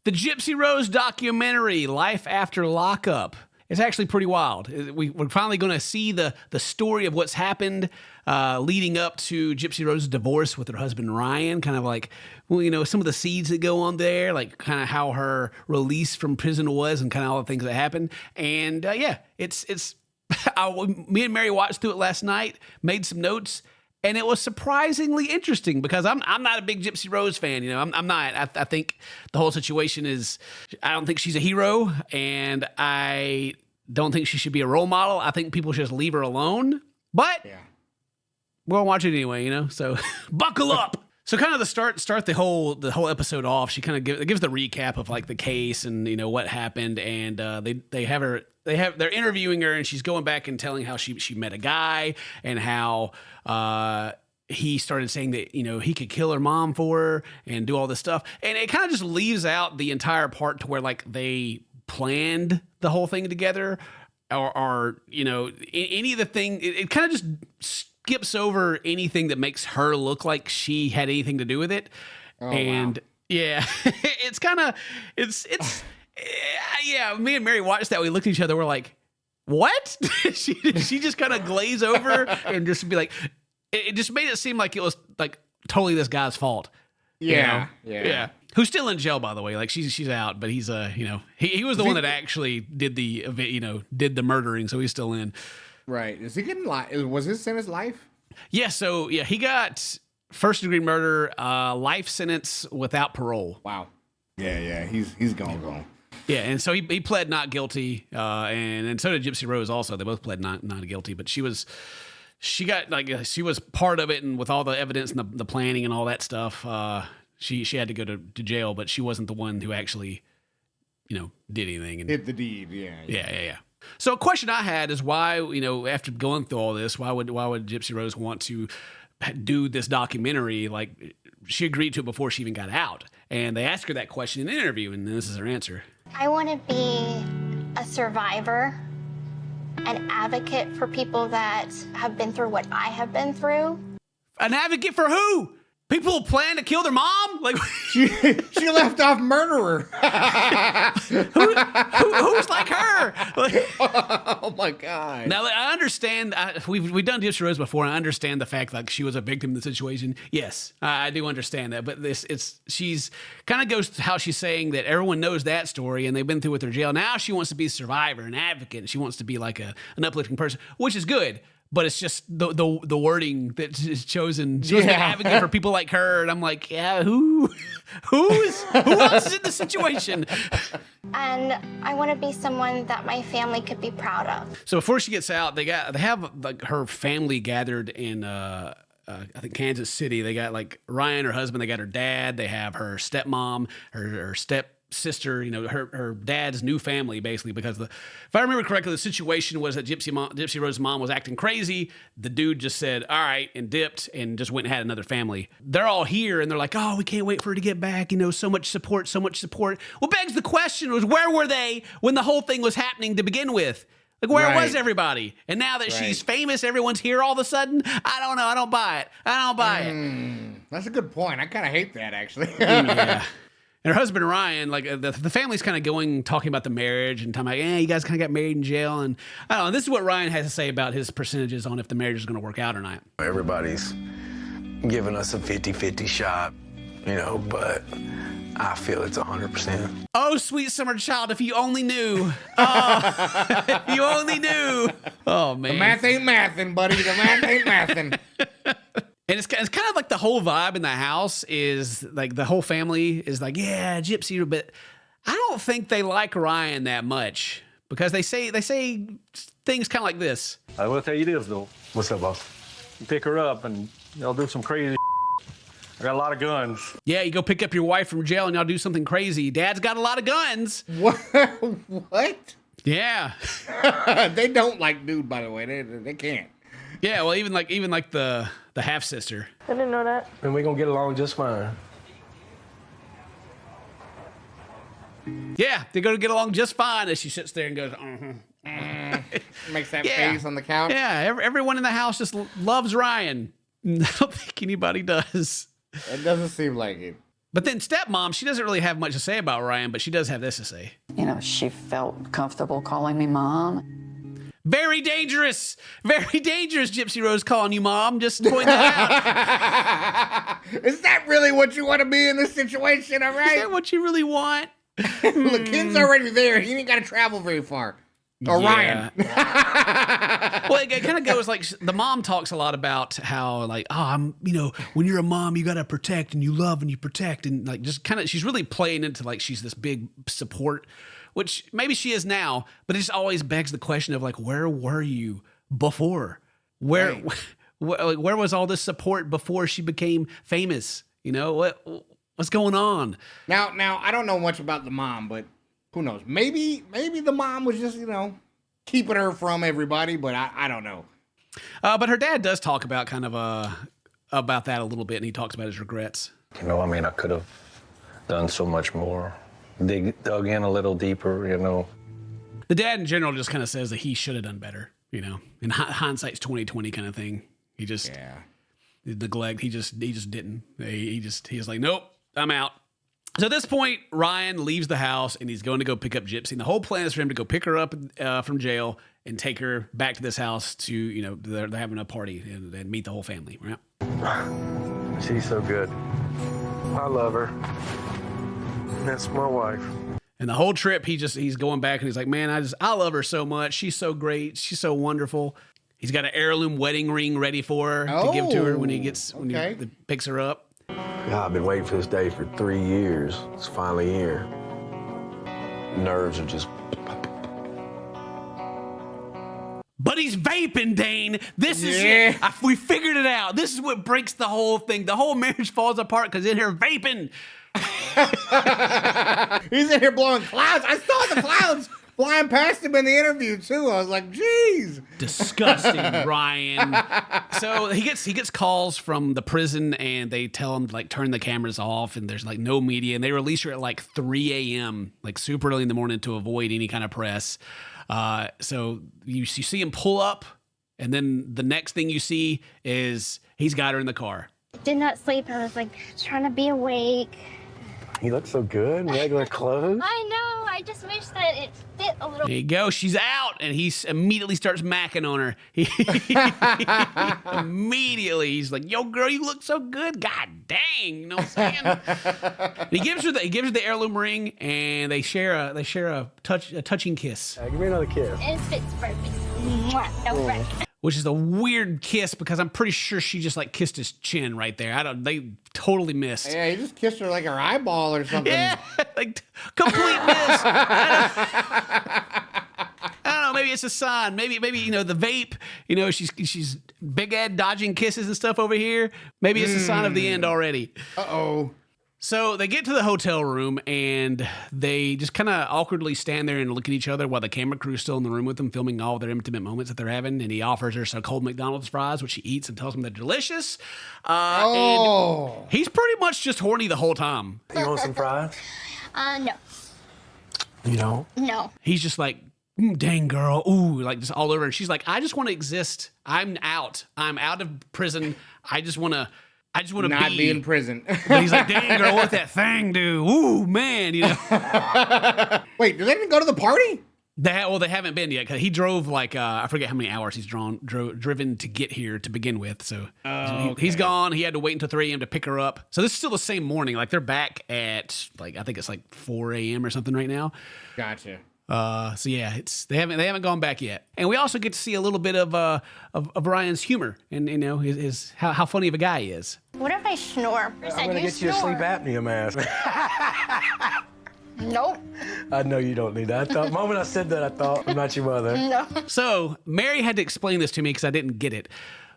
The Gypsy Rose documentary, Life After Lockup. It's actually pretty wild. We're finally going to see the story of what's happened leading up to Gypsy Rose's divorce with her husband, Ryan. Kind of like, well, you know, some of the seeds that go on there, like kind of how her release from prison was and kind of all the things that happened. And yeah, it's me and Mary watched through it last night, made some notes. And it was surprisingly interesting because I'm not a big Gypsy Rose fan. You know, I'm not. I think the whole situation is, I don't think she's a hero, and I don't think she should be a role model. I think people should just leave her alone. But we'll watch it anyway, you know. So buckle up. So kind of start the whole episode off. She kind of gives the recap of like the case and you know what happened, and they're interviewing her, and she's going back and telling how she met a guy and how he started saying that you know he could kill her mom for her and do all this stuff, and it kind of just leaves out the entire part to where like they planned the whole thing together, or you know any of the thing. It kind of just skips over anything that makes her look like she had anything to do with it. Yeah, it's kind of it's yeah. Me and Mary watched that. We looked at each other. We're like, what? she just kind of glaze over and just be like, it just made it seem like it was like totally this guy's fault. Yeah, you know? Yeah. Who's still in jail, by the way. Like she's out, but he's you know he was the one that actually did the murdering, so he's still in. Right. Is he getting life? Was his sentence life? Yeah. So yeah, he got first-degree murder, life sentence without parole. Wow. Yeah. He's gone. Yeah, and so he pled not guilty, and so did Gypsy Rose. Also, they both pled not guilty. But she was part of it, and with all the evidence and the planning and all that stuff, she had to go to jail. But she wasn't the one who actually, you know, did anything. And did the deed. Yeah. So a question I had is why, you know, after going through all this, why would Gypsy Rose want to do this documentary? Like she agreed to it before she even got out, and they asked her that question in an interview, and this is her answer. I want to be a survivor, an advocate for people that have been through what I have been through. An advocate for who? People who plan to kill their mom? Like she left off murderer. Who's like her? Oh my God! Now I understand. We've done Gypsy Rose before, and I understand the fact like she was a victim in the situation. Yes, I do understand that. But she's kind of goes to how she's saying that everyone knows that story, and they've been through with her jail. Now she wants to be a survivor, an advocate, and she wants to be like an uplifting person, which is good. But it's just the wording that is chosen. She was an advocate for people like her, and I'm like, yeah, who else is in the situation? And I want to be someone that my family could be proud of. So before she gets out, they have like her family gathered in I think Kansas City. They got like Ryan, her husband. They got her dad. They have her stepmom, her stepsister, you know, her dad's new family, basically, because if I remember correctly, the situation was that Gypsy Rose's mom was acting crazy. The dude just said, all right, and dipped and just went and had another family. They're all here, and they're like, oh, we can't wait for her to get back. You know, so much support. What begs the question was, where were they when the whole thing was happening to begin with? Like, where was everybody? And now that she's famous, everyone's here all of a sudden? I don't know. I don't buy it. That's a good point. I kind of hate that, actually. Yeah. And her husband, Ryan, like the family's kind of talking about the marriage and talking about, you guys kind of got married in jail. And I don't know, this is what Ryan has to say about his percentages on if the marriage is going to work out or not. Everybody's giving us a 50-50 shot, you know, but I feel it's 100%. Oh, sweet summer child, if you only knew. Oh, if you only knew. Oh, man. The math ain't mathin', buddy. The math ain't mathin'. And it's kind of like the whole vibe in the house is like the whole family is like, yeah, Gypsy, but I don't think they like Ryan that much because they say things kind of like this. I will tell you this though. What's up, boss? You pick her up and they'll do some crazy. I got a lot of guns. Yeah, you go pick up your wife from jail and y'all do something crazy. Dad's got a lot of guns. What? Yeah. They don't like dude, by the way. They can't. Yeah, well, even like the half sister. I didn't know that. And we're gonna get along just fine. Yeah, they're gonna get along just fine as she sits there and goes, Makes that face on the couch. Yeah, everyone in the house just loves Ryan. I don't think anybody does. It doesn't seem like it. But then stepmom, she doesn't really have much to say about Ryan, but she does have this to say. You know, she felt comfortable calling me mom. Very dangerous, Gypsy Rose calling you mom. Just point that out. Is that really what you want to be in this situation, all right? Is that what you really want? The kid's already there. He ain't got to travel very far. Or Ryan. Well, it kind of goes like the mom talks a lot about how like, when you're a mom, you got to protect and you love and you protect. And like just kind of she's really playing into like she's this big support, which maybe she is now, but it just always begs the question of like, where were you before? Where was all this support before she became famous? You know, what's going on? Now, I don't know much about the mom, but who knows? Maybe the mom was just, keeping her from everybody, but I don't know. But her dad does talk about kind of about that a little bit, and he talks about his regrets. I could have done so much more. Dug in a little deeper, The dad in general just kind of says that he should have done better, In hindsight's 20/20 kind of thing. He just neglect. He just didn't. He was like, nope, I'm out. So at this point, Ryan leaves the house and he's going to go pick up Gypsy. And the whole plan is for him to go pick her up from jail and take her back to this house to, they're having a party and meet the whole family, right? She's so good. I love her. That's my wife. And the whole trip, he's going back and he's like, man, I love her so much. She's so great. She's so wonderful. He's got an heirloom wedding ring ready for her to give to her when he picks her up. God, I've been waiting for this day for 3 years. It's finally here. Nerves are just... But he's vaping, Dane. This is it. We figured it out. This is what breaks the whole thing. The whole marriage falls apart because in here vaping. He's in here blowing clouds. I saw the clouds flying past him in the interview too. I was like, geez. Disgusting, Ryan. So he gets calls from the prison and they tell him to like turn the cameras off and there's like no media and they release her at like 3 a.m. like super early in the morning to avoid any kind of press. So you see him pull up and then the next thing you see is he's got her in the car. Did not sleep. I was like trying to be awake. You look so good in regular clothes. I know. I just wish that it fit a little. There you go. She's out, and he immediately starts macking on her. Immediately, he's like, "Yo, girl, you look so good. God dang, you know what I'm saying?" And he gives her the heirloom ring, and they share a touching kiss. Give me another kiss. It fits perfect. Mwah, no break. Which is a weird kiss because I'm pretty sure she just like kissed his chin right there. They totally missed. Yeah, he just kissed her like her eyeball or something. Yeah, like complete miss. I don't know. Maybe it's a sign. Maybe the vape. She's big Ed dodging kisses and stuff over here. Maybe it's a sign of the end already. Uh-oh. So they get to the hotel room and they just kind of awkwardly stand there and look at each other while the camera crew's still in the room with them, filming all their intimate moments that they're having. And he offers her some cold McDonald's fries, which she eats and tells him they're delicious. And he's pretty much just horny the whole time. You want some fries? No. You don't? No. He's just like, dang girl, ooh, like just all over. And she's like, I just want to exist. I'm out. I'm out of prison. I just want to not be in prison. But he's like, dang girl, what that thing do? Ooh, man, Wait, did they even go to the party? They haven't been yet because he drove like I forget how many hours he's driven to get here to begin with. So he's gone. He had to wait until 3 a.m. to pick her up. So this is still the same morning. Like they're back at like I think it's like 4 a.m. or something right now. Gotcha. So yeah, they haven't gone back yet, and we also get to see a little bit of Ryan's humor and his how funny of a guy he is. What if I snore? I'm gonna get you a sleep apnea mask. Nope. I know you don't need that. The moment I said that, I thought I'm not your mother. No. So Mary had to explain this to me because I didn't get it,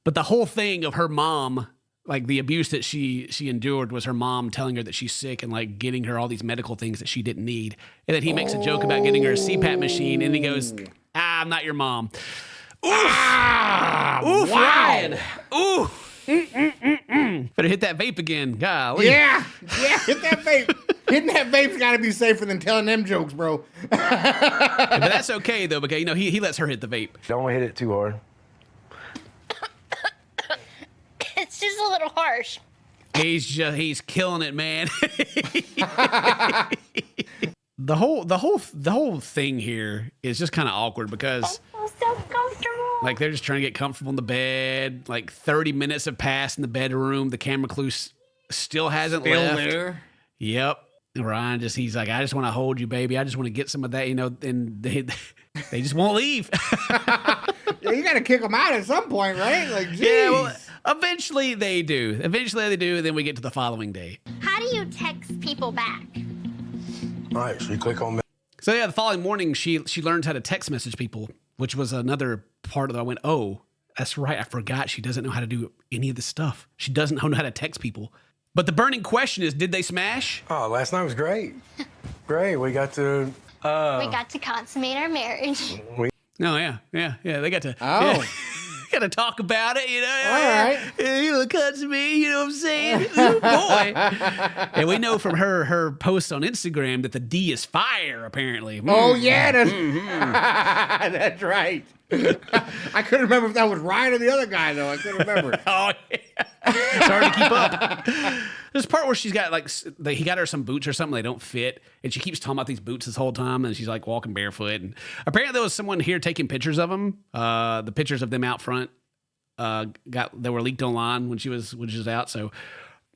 but the whole thing of her mom. Like the abuse that she endured was her mom telling her that she's sick and like getting her all these medical things that she didn't need. And then he makes a joke about getting her a CPAP machine and he goes, I'm not your mom. Oof. Oof, wow. Ryan. Ooh. Better hit that vape again. Golly. Yeah, hit that vape. Hitting that vape's got to be safer than telling them jokes, bro. But that's okay though because he lets her hit the vape. Don't hit it too hard. It's just a little harsh. He's killing it, man. The whole thing here is just kind of awkward because I'm so comfortable. like they're just trying to get comfortable in the bed. Like 30 minutes have passed in the bedroom. The camera crew still hasn't left. there. Yep. Ryan he's like, I just want to hold you, baby. I just want to get some of that, and they just won't leave. Yeah, you got to kick them out at some point, right? Like, geez. Yeah, well, eventually they do. And then we get to the following day. How do you text people back? All right, so you click on So yeah, the following morning, she learns how to text message people, which was another part of that. I went, oh, that's right. I forgot she doesn't know how to do any of this stuff. She doesn't know how to text people. But the burning question is, did they smash? Oh, last night was great. Great. We got to. We got to consummate our marriage. Oh yeah. They got to. Oh. Yeah. Got to talk about it, All right. It cuts me, you know what I'm saying? Ooh, boy. And we know from her posts on Instagram that the D is fire, apparently. Oh, yeah. That's right. I couldn't remember if that was Ryan or the other guy, though. I couldn't remember. Oh, yeah. It's hard to keep up. There's a part where she's got he got her some boots or something. They don't fit. And she keeps talking about these boots this whole time. And she's like walking barefoot. And apparently there was someone here taking pictures of them. The pictures of them out front they were leaked online when she was out. So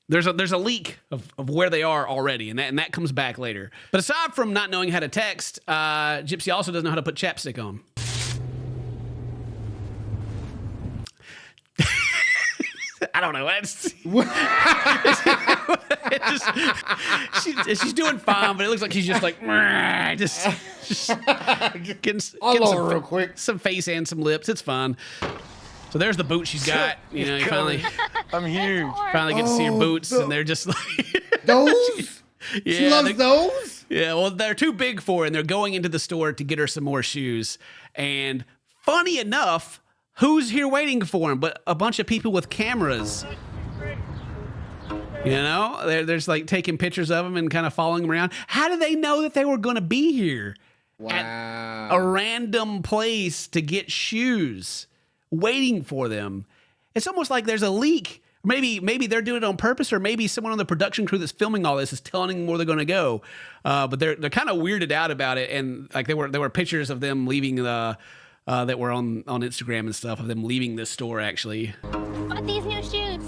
there's a leak of where they are already. And that comes back later. But aside from not knowing how to text, Gypsy also doesn't know how to put chapstick on. I don't know. She's doing fine, but it looks like she's just like just getting Real quick. some face and some lips. It's fun. So there's the boot she's got. You finally I'm huge. finally get to see her boots, and they're just like Those? yeah, She loves those? Yeah, well, they're too big for her, and they're going into the store to get her some more shoes. And funny enough, who's here waiting for him but a bunch of people with cameras? You know, they're just like taking pictures of him and kind of following him around. How do they know that they were going to be here? Wow. At a random place to get shoes, waiting for them. It's almost like there's a leak. Maybe they're doing it on purpose, or maybe someone on the production crew that's filming all this is telling them where they're going to go. But they're kind of weirded out about it, and like there were pictures of them leaving that were on Instagram and stuff of them leaving this store actually. Bought these new shoes.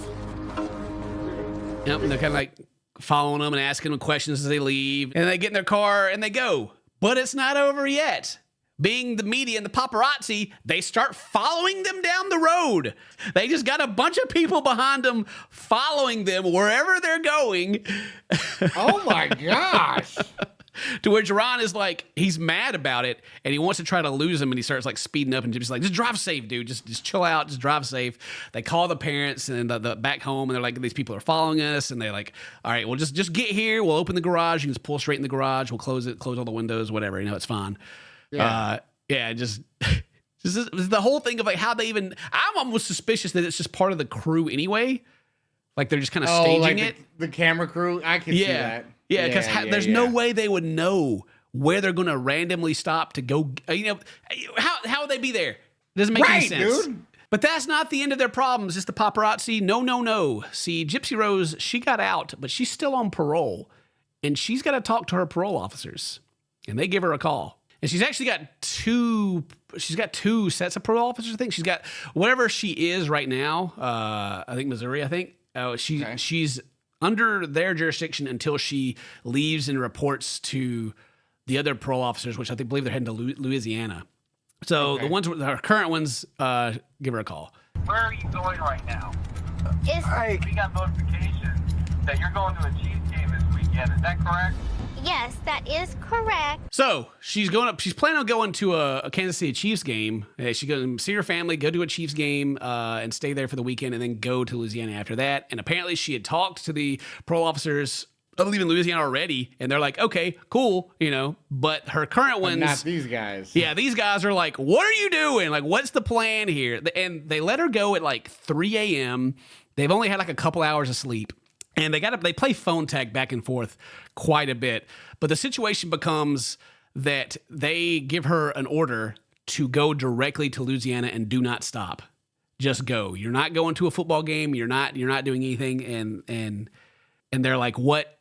Yep, and they're kind of like following them and asking them questions as they leave, and they get in their car and they go. But it's not over yet. Being the media and the paparazzi, they start following them down the road. They just got a bunch of people behind them following them wherever they're going. Oh my gosh. To where Jerron is like, he's mad about it, and he wants to try to lose him, and he starts like speeding up, and Gypsy's like, just drive safe, dude. Just chill out, just drive safe. They call the parents and the back home, and they're like, these people are following us, and they're like, all right, well, just get here. We'll open the garage. You can just pull straight in the garage. We'll close all the windows, whatever. You know, it's fine. Yeah. Just the whole thing of like how they even. I'm almost suspicious that it's just part of the crew anyway. Like they're just kind of staging like it. The camera crew? I can see that. Yeah, because there's no way they would know where they're going to randomly stop to go. You know, how would they be there? It doesn't make any sense. Dude. But that's not the end of their problems. It's the paparazzi. No. See, Gypsy Rose, she got out, but she's still on parole. And she's got to talk to her parole officers. And they give her a call. And she's actually got two sets of parole officers, I think. She's got whatever she is right now. I think Missouri, she's under their jurisdiction until she leaves and reports to the other parole officers, which I believe they're heading to Louisiana. So the ones, our current ones, give her a call. Where are you going right now? Is We got notification that you're going to a Chiefs game this weekend. Is that correct? Yes, that is correct. So she's planning on going to a Kansas City Chiefs game. She's going to see her family, go to a Chiefs game, and stay there for the weekend, and then go to Louisiana after that. And apparently she had talked to the parole officers, I believe in Louisiana already, and they're like, okay, cool, you know. But her current ones, Not these guys. yeah, these guys are like, what are you doing? Like, what's the plan here? And they let her go at like 3 a.m. They've only had like a couple hours of sleep. And they play phone tag back and forth quite a bit. But the situation becomes that they give her an order to go directly to Louisiana and do not stop. just go. You're not going to a football game. You're not doing anything. And they're like, what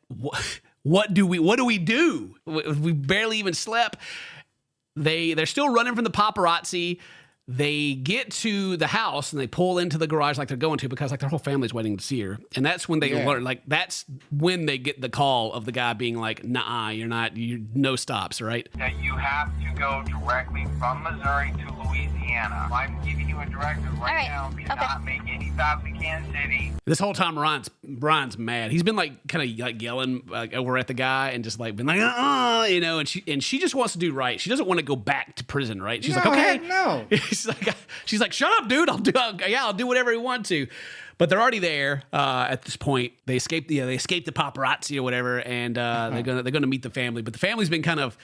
do we do? We barely even slept. They're still running from the paparazzi. They get to the house and they pull into the garage like they're going to, because like their whole family's waiting to see her. And that's when they learn, like that's when they get the call of the guy being like, nah, you no stops, right? That you have to go directly from Missouri to Louisiana. I'm giving you a directive right now. Do not make any stops in Kansas City. This whole time, Brian's mad. He's been like kind of like yelling over at the guy and just like been like, you know, and she just wants to do right. She doesn't want to go back to prison, right? She's like, okay, no. She's like, shut up, dude. I'll do whatever you want to. But they're already there at this point. They escaped the paparazzi or whatever, and they're gonna meet the family. But the family's been kind of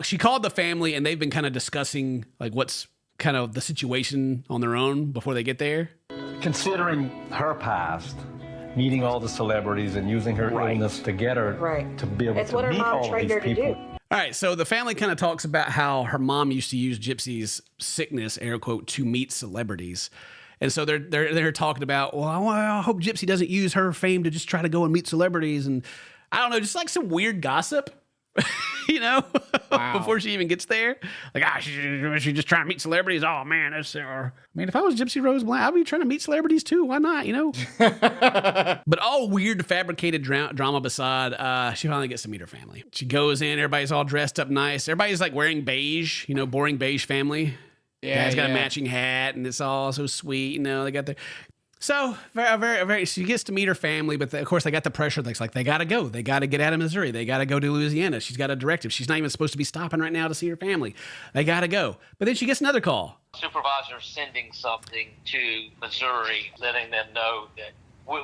she called the family, and they've been kind of discussing like what's kind of the situation on their own before they get there. Considering her past, meeting all the celebrities and using her illness to get her to be able to meet all of these people. All right, so the family kind of talks about how her mom used to use Gypsy's sickness, air quote, to meet celebrities. And so they're talking about, well, I hope Gypsy doesn't use her fame to just try to go and meet celebrities. And I don't know, just like some weird gossip, you know, before she even gets there. Like, she just trying to meet celebrities. Oh, man, that's... I mean, if I was Gypsy Rose Blanchard, I'd be trying to meet celebrities too. Why not, you know? But all weird fabricated drama beside, she finally gets to meet her family. She goes in, everybody's all dressed up nice. Everybody's like wearing beige, you know, boring beige family. Yeah, Dad's got a matching hat, and it's all so sweet, you know. They got their... So, very, she gets to meet her family, but of course they got the pressure. It's like, they got to go. They got to get out of Missouri. They got to go to Louisiana. She's got a directive. She's not even supposed to be stopping right now to see her family. They got to go. But then she gets another call. Supervisor sending something to Missouri, letting them know that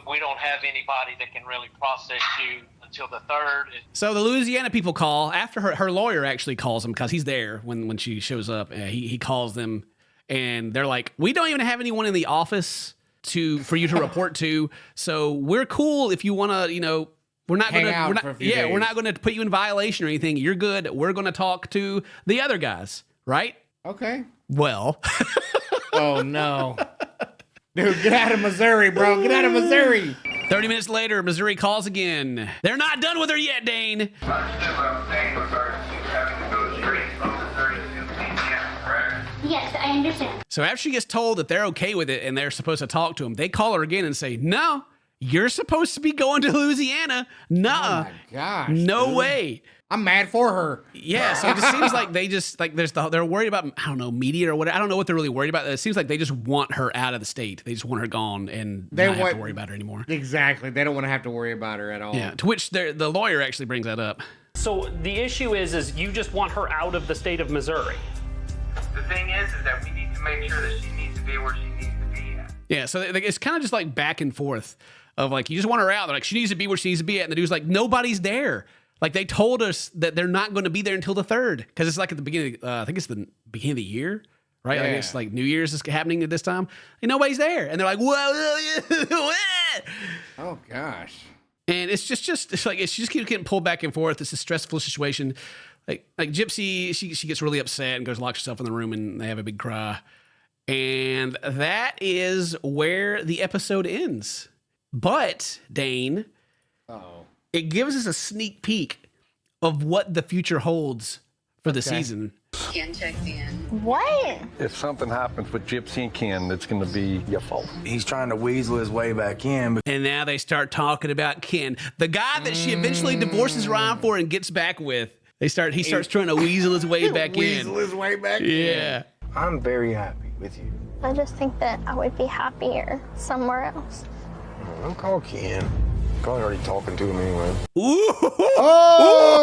we don't have anybody that can really process you until the 3rd. So the Louisiana people call after her lawyer actually calls them, because he's there when she shows up. He calls them, and they're like, we don't even have anyone in the office for you to report to. So we're cool if you want to, you know, we're not going to put you in violation or anything. You're good. We're going to talk to the other guys, right? Okay. Well. Oh no. Dude, get out of Missouri, bro. Get out of Missouri. 30 minutes later, Missouri calls again. They're not done with her yet, Dane. Understood what I'm saying in regards to having to go straight from Missouri to Louisiana, correct? Yes, I understand. So after she gets told that they're okay with it and they're supposed to talk to him, they call her again and say, no, you're supposed to be going to Louisiana. Nuh-uh. Oh my gosh. No dude. way. I'm mad for her. Yeah, so it just seems like they just, like, they're worried about, I don't know, media or whatever. I don't know what they're really worried about. It seems like they just want her out of the state. They just want her gone and not have to worry about her anymore. Exactly. They don't want to have to worry about her at all. Yeah, to which the lawyer actually brings that up. So the issue is you just want her out of the state of Missouri. The thing is that we need to make sure that she needs to be where she needs to be at. Yeah, so it's kind of just like back and forth of like, you just want her out. They're like, she needs to be where she needs to be at. And the dude's like, nobody's there. Like, they told us that they're not going to be there until the 3rd. Because it's like at the beginning, I think it's the beginning of the year, right? Yeah. Like it's like New Year's is happening at this time. And nobody's there. And they're like, whoa. Oh, gosh. And it's just like, she just keeps getting pulled back and forth. It's a stressful situation. Like Gypsy, she gets really upset and goes locks herself in the room, and they have a big cry. And that is where the episode ends. But, Dane, it gives us a sneak peek of what the future holds for the season. Ken checked in. What? If something happens with Gypsy and Ken, it's going to be your fault. He's trying to weasel his way back in. And now they start talking about Ken, the guy that she eventually divorces Ryan for and gets back with. He starts trying to weasel his way back in. Weasel his way back in. Yeah. I'm very happy with you. I just think that I would be happier somewhere else. Don't call Ken. Probably already talking to him anyway. Ooh. Oh!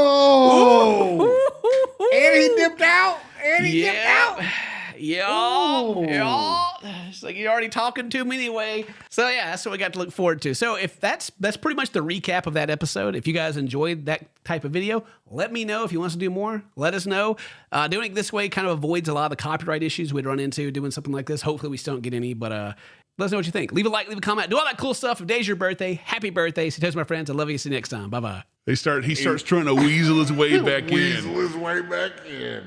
Ooh. And he dipped out. And he dipped out. Y'all. It's like you're already talking to him anyway. So yeah, that's what we got to look forward to. So if that's pretty much the recap of that episode. If you guys enjoyed that type of video, let me know. If you want us to do more, let us know. Doing it this way kind of avoids a lot of the copyright issues we'd run into doing something like this. Hopefully we still don't get any, but let us know what you think. Leave a like, leave a comment, do all that cool stuff. If today's your birthday, happy birthday. Say toast, my friends. I love you. See you next time. Bye-bye. He starts trying to weasel his way back in. Weasel his way back in.